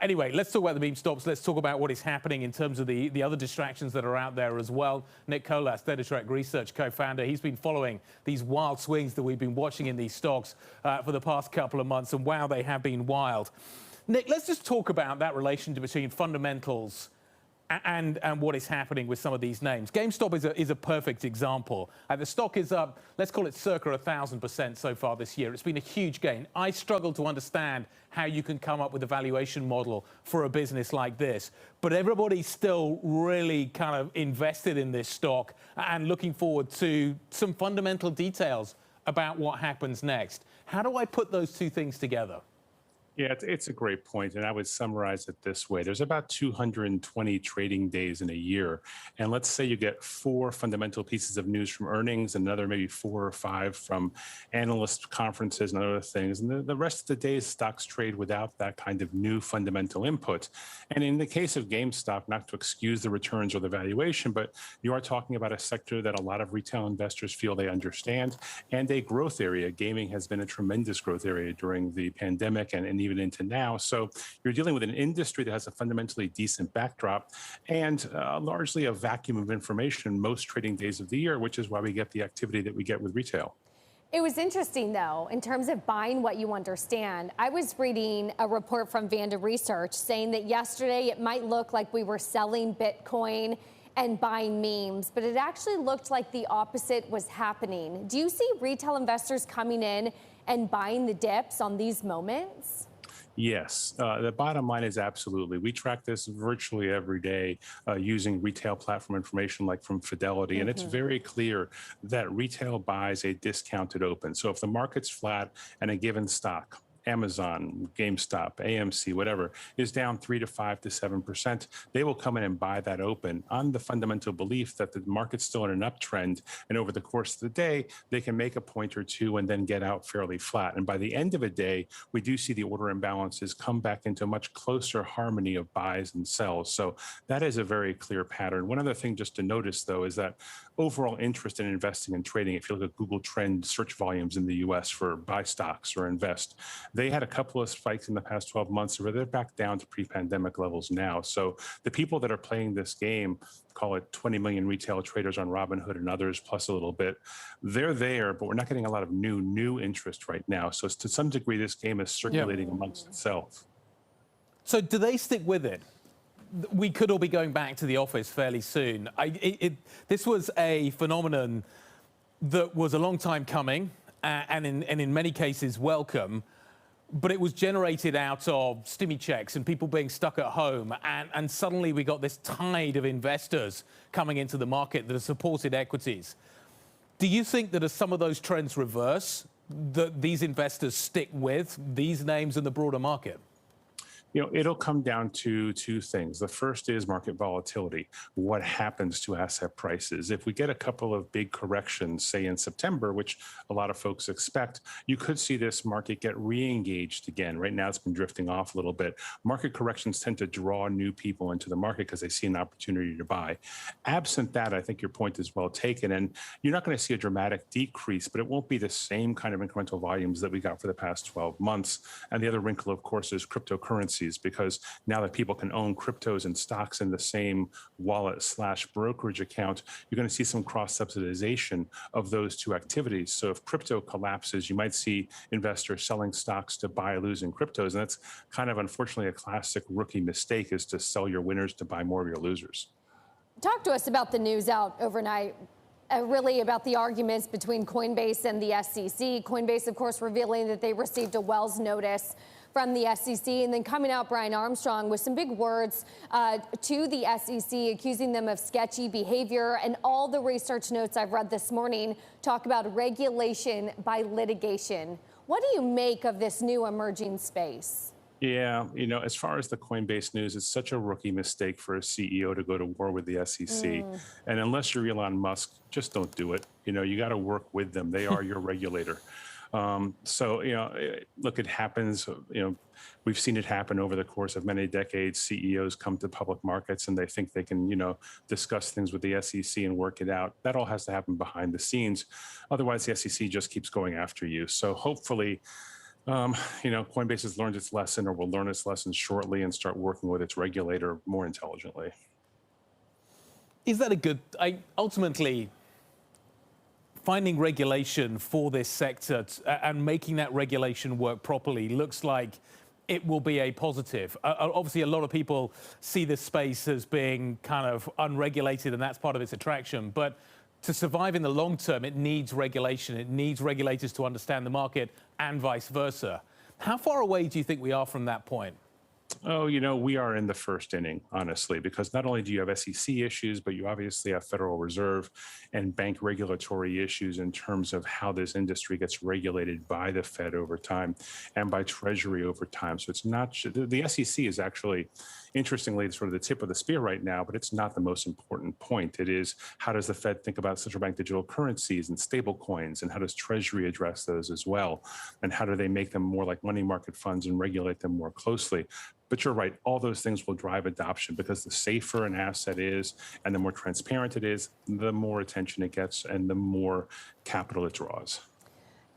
Anyway, let's talk about the meme stocks. Let's talk about what is happening in terms of the other distractions that are out there as well. Nick Colas, Datatek Research co-founder, he's been following these wild swings that we've been watching in these stocks for the past couple of months, and wow, they have been wild. Nick, let's just talk about that relation between fundamentals and what is happening with some of these names. GameStop is a perfect example. The stock is up, let's call it circa 1,000% so far this year. It's been a huge gain. I struggle to understand how you can come up with a valuation model for a business like this. But everybody's still really kind of invested in this stock and looking forward to some fundamental details about what happens next. How do I put those two things together? Yeah, it's a great point, and I would summarize it this way. There's about 220 trading days in a year, and let's say you get 4 fundamental pieces of news from earnings, another maybe 4 or 5 from analyst conferences and other things, and the rest of the days stocks trade without that kind of new fundamental input. And in the case of GameStop, not to excuse the returns or the valuation, but you are talking about a sector that a lot of retail investors feel they understand, and a growth area. Gaming has been a tremendous growth area during the pandemic and even into now. So you're dealing with an industry that has a fundamentally decent backdrop and largely a vacuum of information most trading days of the year, which is why we get the activity that we get with retail. It was interesting, though, in terms of buying what you understand. I was reading a report from Vanda Research saying that yesterday it might look like we were selling Bitcoin and buying memes, but it actually looked like the opposite was happening. Do you see retail investors coming in and buying the dips on these moments? Yes, the bottom line is absolutely. We track this virtually every day using retail platform information like from Fidelity, and it's very clear that retail buys a discounted open. So if the market's flat and a given stock, Amazon, GameStop, AMC, whatever, is down 3 to 5 to 7%, they will come in and buy that open on the fundamental belief that the market's still in an uptrend. And over the course of the day, they can make a point or two and then get out fairly flat. And by the end of a day, we do see the order imbalances come back into a much closer harmony of buys and sells. So that is a very clear pattern. One other thing just to notice, though, is that overall interest in investing and trading, if you look at Google Trend search volumes in the US for buy stocks or invest, they had a couple of spikes in the past 12 months where they're back down to pre-pandemic levels now. So the people that are playing this game, call it 20 million retail traders on Robinhood and others, plus a little bit, they're there, but we're not getting a lot of new interest right now. So to some degree, this game is circulating amongst itself. So do they stick with it? We could all be going back to the office fairly soon. This was a phenomenon that was a long time coming and in many cases welcome. But it was generated out of stimmy checks and people being stuck at home. And suddenly we got this tide of investors coming into the market that have supported equities. Do you think that as some of those trends reverse, that these investors stick with these names in the broader market? You know, it'll come down to 2 things. The first is market volatility. What happens to asset prices? If we get a couple of big corrections, say in September, which a lot of folks expect, you could see this market get re-engaged again. Right now, it's been drifting off a little bit. Market corrections tend to draw new people into the market because they see an opportunity to buy. Absent that, I think your point is well taken. And you're not going to see a dramatic decrease, but it won't be the same kind of incremental volumes that we got for the past 12 months. And the other wrinkle, of course, is cryptocurrency. Because now that people can own cryptos and stocks in the same wallet/brokerage account, you're going to see some cross-subsidization of those 2 activities. So if crypto collapses, you might see investors selling stocks to buy losing cryptos. And that's kind of, unfortunately, a classic rookie mistake, is to sell your winners to buy more of your losers. Talk to us about the news out overnight. Really about the arguments between Coinbase and the SEC. Coinbase, of course, revealing that they received a Wells notice from the SEC, and then coming out Brian Armstrong with some big words to the SEC, accusing them of sketchy behavior. And all the research notes I've read this morning talk about regulation by litigation. What do you make of this new emerging space? Yeah, you know, as far as the Coinbase news, it's such a rookie mistake for a CEO to go to war with the SEC. And unless you're Elon Musk, just don't do it. You know, you got to work with them. They are your regulator. So, you know, look, it happens. You know, we've seen it happen over the course of many decades. CEOs come to public markets and they think they can, you know, discuss things with the SEC and work it out. That all has to happen behind the scenes. Otherwise, the SEC just keeps going after you. So hopefully Coinbase has learned its lesson or will learn its lesson shortly and start working with its regulator more intelligently. Is that a good, ultimately, finding regulation for this sector and making that regulation work properly looks like it will be a positive. Obviously, a lot of people see this space as being kind of unregulated, and that's part of its attraction. But to survive in the long term, it needs regulation. It needs regulators to understand the market and vice versa. How far away do you think we are from that point? Oh, we are in the first inning, honestly, because not only do you have SEC issues, but you obviously have Federal Reserve and bank regulatory issues in terms of how this industry gets regulated by the Fed over time and by Treasury over time. So it's not, the SEC is actually, interestingly, sort of the tip of the spear right now, but it's not the most important point. It is, how does the Fed think about central bank digital currencies and stable coins, and how does Treasury address those as well? And how do they make them more like money market funds and regulate them more closely? But you're right, all those things will drive adoption, because the safer an asset is and the more transparent it is, the more attention it gets and the more capital it draws.